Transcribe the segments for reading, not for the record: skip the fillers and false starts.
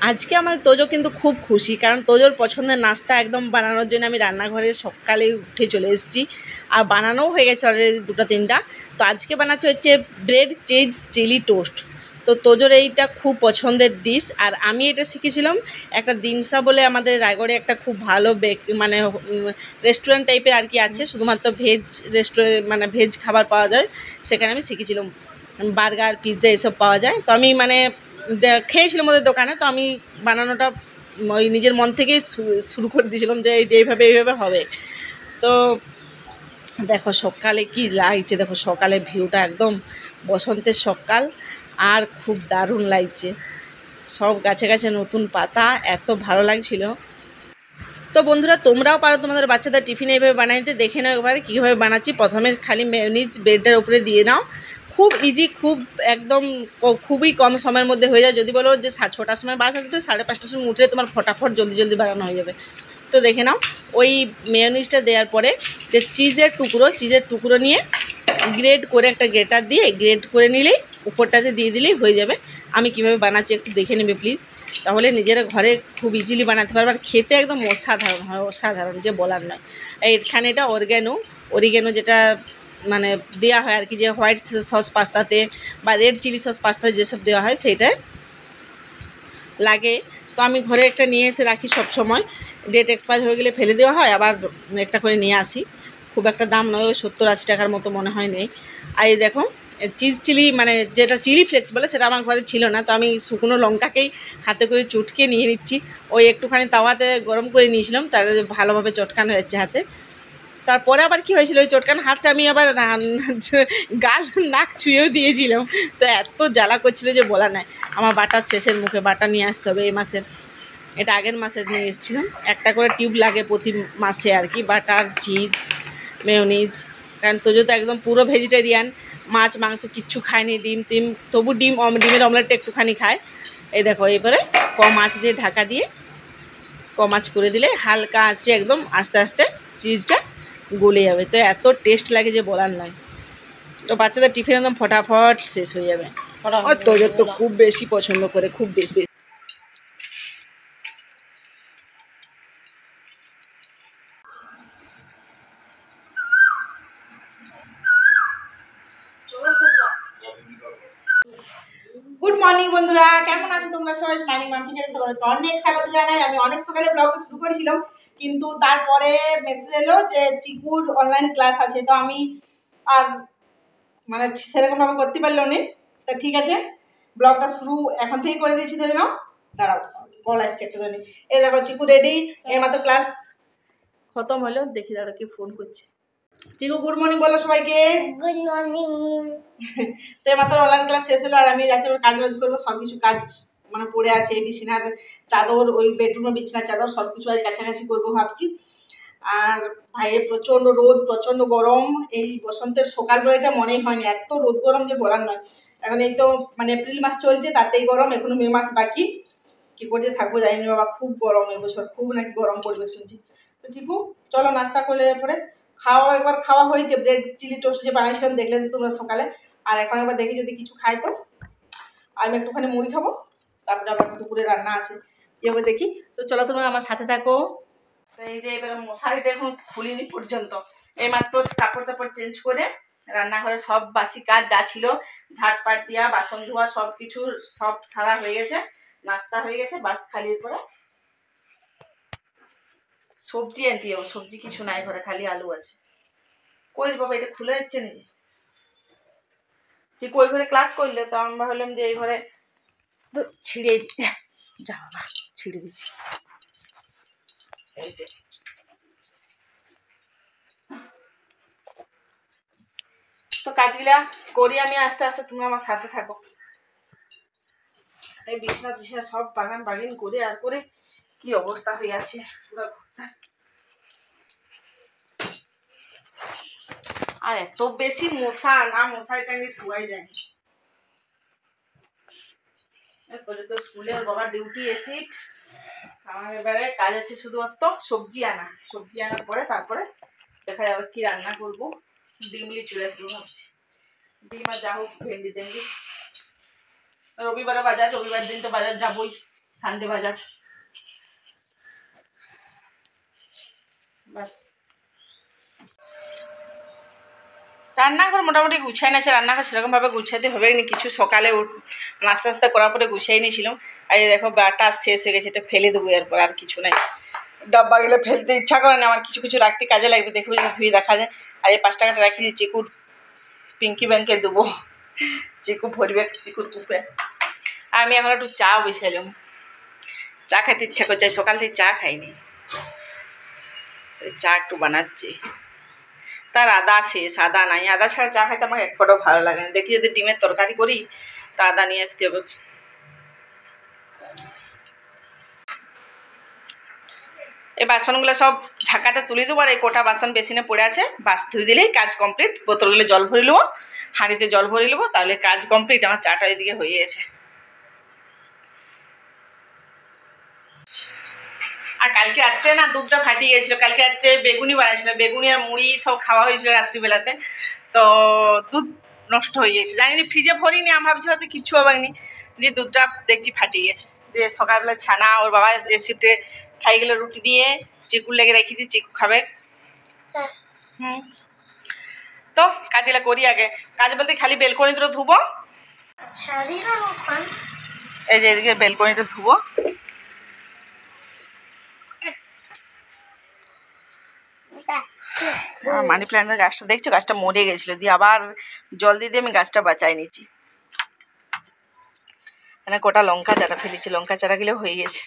আজকে আমার তোজো কিন্তু খুব খুশি, কারণ তোজোর পছন্দের নাস্তা একদম বানানোর জন্য আমি রান্নাঘরে সকালে উঠে চলে এসেছি, আর বানানোও হয়ে গেছে অলরেডি 2-3টা। তো আজকে বানাচ্ছে হচ্ছে ব্রেড চিজ চিলি টোস্ট। তো তোজোর এইটা খুব পছন্দের ডিশ, আর আমি এটা শিখেছিলাম একটা দিনসা বলে আমাদের রায়গড়ে একটা খুব ভালো মানে রেস্টুরেন্ট টাইপের আর কি আছে, শুধুমাত্র ভেজ রেস্টুরেন্ট মানে ভেজ খাবার পাওয়া যায়, সেখানে আমি শিখেছিলাম। বার্গার পিৎজা এসব পাওয়া যায়। তো আমি মানে খেয়েছিলাম ওদের দোকানে, তো আমি বানানোটা ওই নিজের মন থেকেই শুরু করে দিয়েছিলাম যে এইভাবে এইভাবে হবে। তো দেখো সকালে কি লাগছে, দেখো সকালের ভিউটা একদম বসন্তের সকাল, আর খুব দারুণ লাগছে। সব গাছে গাছে নতুন পাতা, এত ভালো লাগছিল। তো বন্ধুরা তোমরাও পারো তোমাদের বাচ্চাদের টিফিনে এইভাবে বানাইতে, দেখে নাও একবারে কীভাবে বানাচ্ছি। প্রথমে খালি মেয়োনিজ ব্রেডটার উপরে দিয়ে নাও, খুব ইজি, খুব একদম খুবই কম সময়ের মধ্যে হয়ে যায়। যদি বলো যে 6টার সময় বাস আসবে, 5:30টার সময় উঠলে তোমার ফটাফট জলদি জলদি বানানো হয়ে যাবে। তো দেখে নাও, ওই মেয়োনিজটা দেওয়ার পরে যে চিজের টুকরো নিয়ে গ্রেড করে একটা গ্রেটার দিয়ে গ্রেড করে নিলেই উপরটাতে দিয়ে দিলেই হয়ে যাবে। আমি কিভাবে বানাচ্ছি একটু দেখে নেবে প্লিজ, তাহলে নিজেরা ঘরে খুব ইজিলি বানাতে পারবে, আর খেতে একদম অসাধারণ হয়, অসাধারণ যে বলার নয়। এখানে এটা অরিগ্যানো যেটা মানে দেওয়া হয় আর কি, যে হোয়াইট সস পাস্তাতে বা রেড চিলি সস পাস্তাতে যেসব দেওয়া হয় সেইটাই লাগে। তো আমি ঘরে একটা নিয়ে এসে রাখি সব সময়, ডেট এক্সপায়ার হয়ে গেলে ফেলে দেওয়া হয়, আবার একটা করে নিয়ে আসি। খুব একটা দাম নয়, 70-80 টাকার মতো মনে হয় নেই। আর এই দেখো চিজ চিলি মানে যেটা চিলি ফ্লেক্স বলে, সেটা আমার ঘরে ছিল না, তো আমি শুকনো লঙ্কাকেই হাতে করে চটকে নিয়ে নিচ্ছি। ওই একটুখানি তাওয়াতে গরম করে নিয়েছিলাম, তার ভালোভাবে চটকানো হচ্ছে হাতে। তারপরে আবার কি হয়েছিল, ওই চটকানো হাতটা আমি আবার গাল নাক ছুঁয়েও দিয়েছিলাম। তো এত জ্বালা করছিল যে বলা নাই। আমার বাটার শেষের মুখে, বাটা নিয়ে আসতে হবে এই মাসের, এটা আগের মাসে নিয়ে এসেছিলাম। একটা করে টিউব লাগে প্রতি মাসে আর কি, বাটার চিজ মেয়োনিজ। কারণ তোজো তো একদম পুরো ভেজিটেরিয়ান, মাছ মাংস কিচ্ছু খায়নি, ডিম তবু ডিমের অমলেটটা একটুখানি খায়। এই দেখো এবারে কম আঁচ দিয়ে ঢাকা দিয়ে কম আঁচ করে দিলে হালকা আঁচে একদম আস্তে আস্তে চিজটা গলে যাবে। তো এত টেস্ট লাগে যে বলার নয়। তো বাচ্চাদের টিফিন একদম ফটাফট শেষ হয়ে যাবে। আর তোজো তো খুব বেশি পছন্দ করে, খুব বেশি। গুড মর্নিং বন্ধুরা, কেমন আছো তোমরা সবাই? স্মাইলিং মাম্পি চ্যানেলে তোমাদেরকে অনেক স্বাগত জানাই। আমি অনেক সকালে ব্লগটা শুরু করেছিলাম, কিন্তু তারপরে মেসেজ এলো যে চিকুর অনলাইন ক্লাস আছে। তো আমি আর মানে সেরকমভাবে করতে পারলো না। তা ঠিক আছে, ব্লগটা শুরু এখন থেকেই করে দিয়েছি, ধরে নাও। দাঁড়াও, কল আসছে একটা ধরে। এই দেখো চিকু রেডি, এইমাত্র ক্লাস খতম হলো। দেখি দাঁড়া কি ফোন করছে। চিকু গুড মর্নিং বলো সবাইকে। Good morning. তো মাত্র অনলাইন ক্লাস শেষ হলো, আর আমি যাচ্ছি কাজ বাজ করবো। সব কিছু কাজ মানে পড়ে আছে, বিছানার চাদর, ওই বেডরুমের বিছানার চাদর সব কিছু আর কাছাকাছি করবো ভাবছি। আর ভাইয়ের প্রচণ্ড রোদ, প্রচণ্ড গরম। এই বসন্তের সকালবেলাটা মনেই হয়নি, এত রোদ গরম যে বলার নয়। এখন এই তো মানে এপ্রিল মাস চলছে, তাতেই গরম, এখনো মে মাস বাকি। কি করে থাকবো জানি না বাবা, খুব গরম এবছর, খুব নাকি গরম পড়বে শুনছি। তো চিকু চলো নাস্তা করলে এরপরে একবার খাওয়া হয়েছে, ব্রেড চিলি টোস্ট যে বানিয়েছিলাম দেখলে তোমরা সকালে। আর এখন একবার দেখি যদি কিছু খাই, তো আমি একটুখানি মুড়ি খাবো, তারপরে আবার দুপুরে রান্না আছে, কি হবে দেখি। তো চলো তোমরা আমার সাথে থাকো। তো এই যে এবার মশারিটা এখন খুলিনি পর্যন্ত, এইমাত্র কাপড় টাপড় চেঞ্জ করে রান্নাঘরে সব বাসি কাজ যা ছিল, ঝাটপাট দিয়া বাসন ধোয়া সব কিছু সব সারা হয়ে গেছে, নাস্তা হয়ে গেছে, বাস খালির পরে সবজি আনতে যাবো। সবজি কিছু নাই ঘরে, খালি আলু আছে। কই বাবা, এটা খুলে যাচ্ছে নাকি? যে কই ঘরে ক্লাস করলে, তো আমি ভাবলাম যে এই ঘরে ছিঁড়ে যা বাবা, ছিঁড়ে দিচ্ছি। তো কাজগুলা করি আমি আস্তে আস্তে, তুমি আমার সাথে থাকো। এই বিছনা টিছনা সব বাগান করে আর করে কি অবস্থা হয়ে আছে পুরো ঘরটা। আর এত বেশি মশা না, মশারি টাঙিয়ে শোয়াই যায়নি। তো স্কুলে বাবার ডিউটি এসিট, আমার এবারে কাজ আছে শুধুমাত্র সবজি আনার পরে তারপরে দেখা যাবে কি রান্না করবো। ডিমলি চলে আসবো ভাবছি, ডিম আর যা হোক ভেন্ডি টেন্ডি। রবিবার দিন তো বাজার যাবোই। সানডে বাজার বাস। রান্নাঘর মোটামুটি গুছাই নিয়েছে, রান্নাঘর সেরকমভাবে গুছাতে হবে না কিছু, সকালে নাস্তা নাস্তা করার পরে গুছাই নিয়েছিলাম। আর এই দেখো বাটা শেষ হয়ে গেছে, এটা ফেলে দেবো, এরপর আর কিছু নাই। ডাব্বা গেলে ফেলতে ইচ্ছা করে না আমার, কিছু কিছু রাখতে কাজে লাগবে, দেখবো যদি ধুয়ে রাখা যায়। আর এই 5 টাকাটা রাখিছি চিকুর, পিঙ্কি ব্যাংকে দেবো, চিকু ভরবে চিকুর কুপে। আর আমি এখন একটু চা বসাইলাম, চা খাইতে ইচ্ছা করছে, সকাল থেকে চা খাইনি, চা একটু বানাচ্ছি। তার আদা শেষ, আদা নাই, আদা ছাড়া চা খাইতে আমাকে এক ফোঁটাও ভালো লাগে না। দেখি যদি ডিমের তরকারি করি তা আদা নিয়ে আসতে হবে। এই বাসনগুলো সব ঝাঁকাতে তুলে দেবো, আর এই কোটা বাসন বেসিনে পড়ে আছে, বাস ধুয়ে দিলেই কাজ কমপ্লিট। বোতলগুলো জল ভরে নেবো, হাঁড়িতে জল ভরে নেবো, তাহলে কাজ কমপ্লিট। আমার চাটা এদিকে হয়ে গেছে। আর কালকে রাত্রে না দুধটা ফাটিয়ে গেছিলো, কালকে রাত্রে বেগুনি বানাইছিল, বেগুনি আর মুড়ি সব খাওয়া হয়েছিল রাত্রিবেলাতে, তো দুধ নষ্ট হয়ে গেছে। জানি না, ফ্রিজে ভরিনি, আমি ভাবছি হয়তো কিচ্ছু হবেনি, দিয়ে দুধটা দেখছি ফাটিয়ে গেছে। দিয়ে সকালবেলা ছানা ওর বাবা শিফটে খাই গেলো রুটি দিয়ে, চিকুর লেগে রেখেছি, চিকু খাবে। তো কাজগুলা করি আগে, কাজ বলতে খালি বেলকনি দুটো ধুবো, এই যে এদিকে বেলকনিটা ধুবো। মানি প্ল্যান্টের গাছটা দেখছো, গাছটা মরে গেছিলো, দিয়ে আবার জল দিয়ে দিয়ে আমি গাছটা বাঁচাই নিচ্ছি। মানে কোটা লঙ্কা চারা ফেলেছি, লঙ্কা চারাগুলো হয়ে গেছে।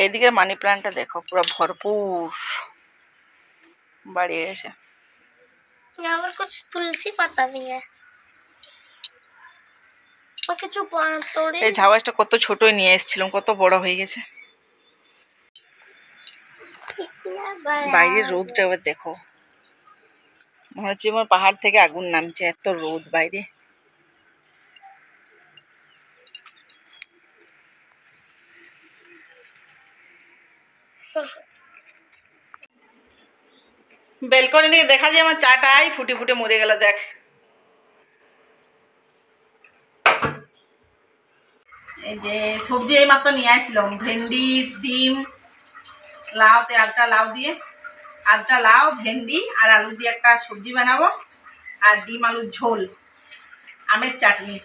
এইদিকে মানি প্ল্যান্টটা দেখো পুরো ভরপুর বাড়িয়ে গেছে। তুলসী পাতা নিয়ে এই ঝাউ গাছটা কত ছোটই নিয়ে এসেছিলাম, কত বড় হয়ে গেছে। বাইরের রোদটা এবার দেখো, মনে হচ্ছে আমার পাহাড় থেকে আগুন নামছে, এত রোদ বাইরে। বেলকনি থেকে দেখা যায় আমার চাটাই ফুটে ফুটে মরে গেল, দেখ। এই যে সবজি এই মাত্র নিয়ে আসছিলাম, ভেন্ডি, ডিম, লাউতে আলটা লাউ দিয়ে, আলটা লাউ, ভেন্ডি আর আলু দিয়ে একটা সবজি বানাবো, আর ডিম আলুর ঝোল, আমের চাটনি।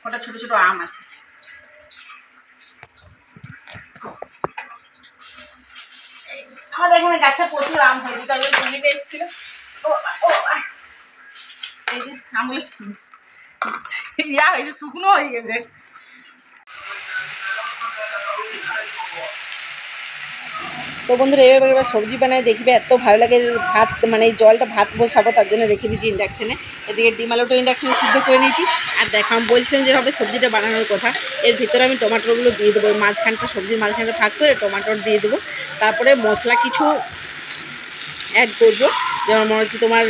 ওটা ছোট ছোট আম আছে। আমাদের এখানে গাছে প্রচুর আম হয়েছে, তবে তুলিতে এসেছিল। এই যে আমগুলো ইয়া হয়েছে, শুকনো হয়ে গেছে। তো বন্ধুরা এবার এবার সবজি বানায় দেখবে, এত ভালো লাগে। ভাত মানে এই জলটা ভাত বসাবো, তার জন্য রেখে দিয়েছি ইন্ডাকশানে। এদিকে ডিম আলুটা ইন্ডাকশানে সিদ্ধ করে নিয়েছি। আর দেখো আমি বলছিলাম যেভাবে সবজিটা বানানোর কথা, এর ভিতরে আমি টমাটোগুলো দিয়ে দেবো, মাঝখানটা সবজির মাঝখানটা ফাঁক করে টমাটোর দিয়ে দেবো। তারপরে মশলা কিছু অ্যাড করবো, যেমন মনে হচ্ছে তোমার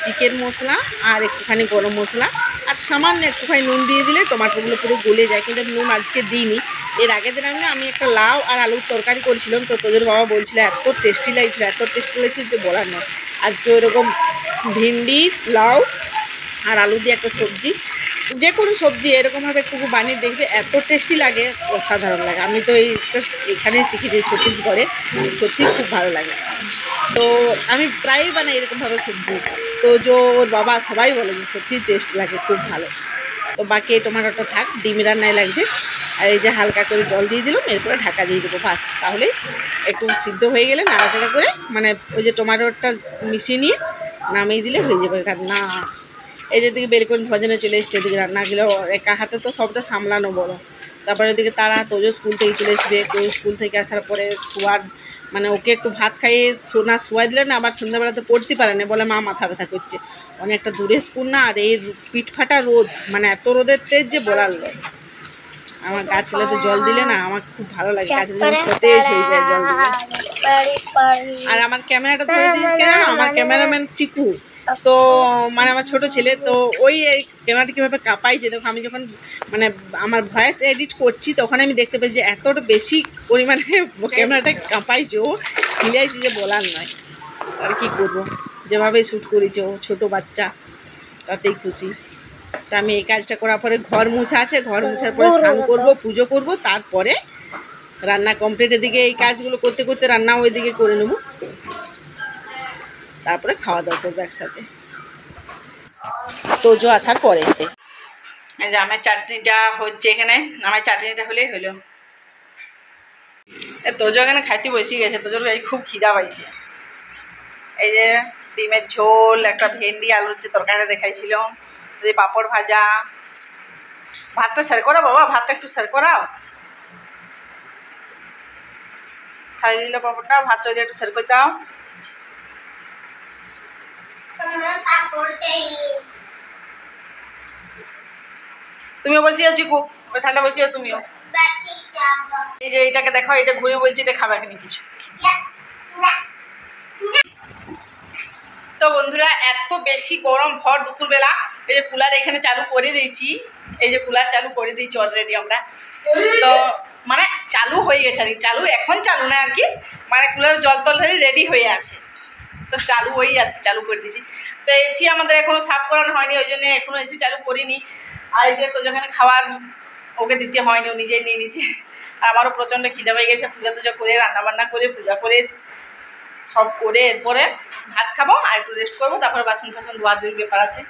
চিকেন মশলা আর একটুখানি গরম মশলা আর সামান্য একটুখানি নুন দিয়ে দিলে টমাটোগুলো পুরো গলে যায়। কিন্তু আমি নুন আজকে দিইনি। এর আগের দিন আমি একটা লাউ আর আলুর তরকারি করেছিলাম, তো তোদের বাবা বলছিল এত টেস্টি লাগছিল, এত টেস্টি লাগছিল যে বলার নয়। আজকে ওইরকম ভিন্ডি, লাউ আর আলু দিয়ে একটা সবজি, যে কোনো সবজি এরকমভাবে একটু বানিয়ে দেখবে, এত টেস্টি লাগে, অসাধারণ লাগে। আমি তো এইটা এখানেই শিখেছি ছত্তিশগড়ে, সত্যি খুব ভালো লাগে। তো আমি প্রায়ই বানাই এরকমভাবে সবজি, তো ওর বাবা সবাই বলে যে সত্যি টেস্ট লাগে, খুব ভালো। তো বাকি এই টমাটোটা থাক, ডিম রান্নায় লাগবে। আর এই যে হালকা করে জল দিয়ে দিলাম, এরপরে ঢাকা দিয়ে দেবো, বাস। তাহলে একটু সিদ্ধ হয়ে গেলে নাড়াচাড়া করে, মানে ওই যে টমাটোটা মিশিয়ে নিয়ে নামিয়ে দিলে হয়ে যাবে রান্না। এই যে দিকে বেলকনি ভজনে চলে এসছে, এদিকে রান্নাগুলো একা হাতে তো সবটা সামলানো বড়। তারপরে ওদিকে তারা তোজো স্কুল থেকে চলে আসবে, তো স্কুল থেকে আসার পরে শোয়ার মানে ওকে একটু ভাত খাইয়ে শোয়াই দিলে না, আবার সন্ধ্যাবেলাতে পড়তে পারে না, বলে মা মাথা ব্যথা করছে। অনেকটা দূরে স্কুল না, আর এই পিঠ ফাটা রোদ, মানে এত রোদের তেজ যে বলার নয়। আমার গাছগুলোতে জল দিলে না আমার খুব ভালো লাগে, গাছগুলো সতেজ হয়ে যায় জল দিলে। আর আমার ক্যামেরাটা ধরে দিয়েছে কেন, আমার ক্যামেরাম্যান চিকু, তো মানে আমার ছোট ছেলে, তো ওই ক্যামেরাটা কীভাবে কাঁপাইছে দেখো। আমি যখন মানে আমার ভয়েস এডিট করছি তখন আমি দেখতে পাচ্ছি যে এতটা বেশি পরিমাণে ক্যামেরাটা কাঁপাইছে, ও হিলাইছে যে বলার নয়। আর কি করবো, যেভাবে শ্যুট করেছে ও, ছোটো বাচ্চা, তাতেই খুশি। তা আমি এই কাজটা করার পরে ঘর মুছা আছে, ঘর মুছার পরে স্নান করবো, পুজো করব, তারপরে রান্না কমপ্লিটের দিকে এই কাজগুলো করতে করতে রান্না ওইদিকে করে নেব, তারপরে খাওয়া দাওয়া করবো একসাথে তোজো আসার পরে। এই যে আমের চাটনিটা হচ্ছে এখানে, আমের চাটনিটা হলেই হলো। তোজো এখানে খাইতে বসে গেছে, তোজোর গায়ে খুব খিদা পাইছে। এই যে ডিমের ঝোল, একটা ভেন্ডি আলুর যে তরকারিটা দেখাইছিল, এই পাঁপড় ভাজা। ভাতটা সার করাও বাবা, ভাতটা একটু সার করাও, থালি দিল পাঁপড়টা, ভাতটা দিয়ে একটু সার করে দাও। তুমিও বসিয়ে চিকু, ওই থালটা বসিয়ে তুমিও। এই যে এটাকে দেখো, এটা ঘুরে বলছি এটা খাবে কিনা কিছু। তো বন্ধুরা এত বেশি গরম ভর দুপুরবেলা, এই যে কুলার এখানে চালু করে দিয়েছি, এই যে কুলার চালু করে দিয়েছি অলরেডি আমরা। তো মানে চালু হয়ে গেছে আর কি, চালু এখন চালু না আর কি, মানে কুলার জল তল রেডি হয়ে আছে, তো চালু হয়েই আর চালু করে দিয়েছি। তো এসি আমাদের এখনো সাফ করানো হয়নি, ওই জন্য এখনো এসি চালু করিনি। আর এই যে তো যেখানে খাবার ওকে দিতে হয়নি, ও নিজেই নিয়ে নিচ্ছে। আর আমারও প্রচণ্ড খিদে পেয়ে গেছে, পূজা টুজা করে রান্নাবান্না করে পূজা করে সব করে এরপরে ভাত খাবো আর একটু রেস্ট করবো, তারপরে বাসন ফাসন ধোয়া ধুয়ির ব্যাপার আছে।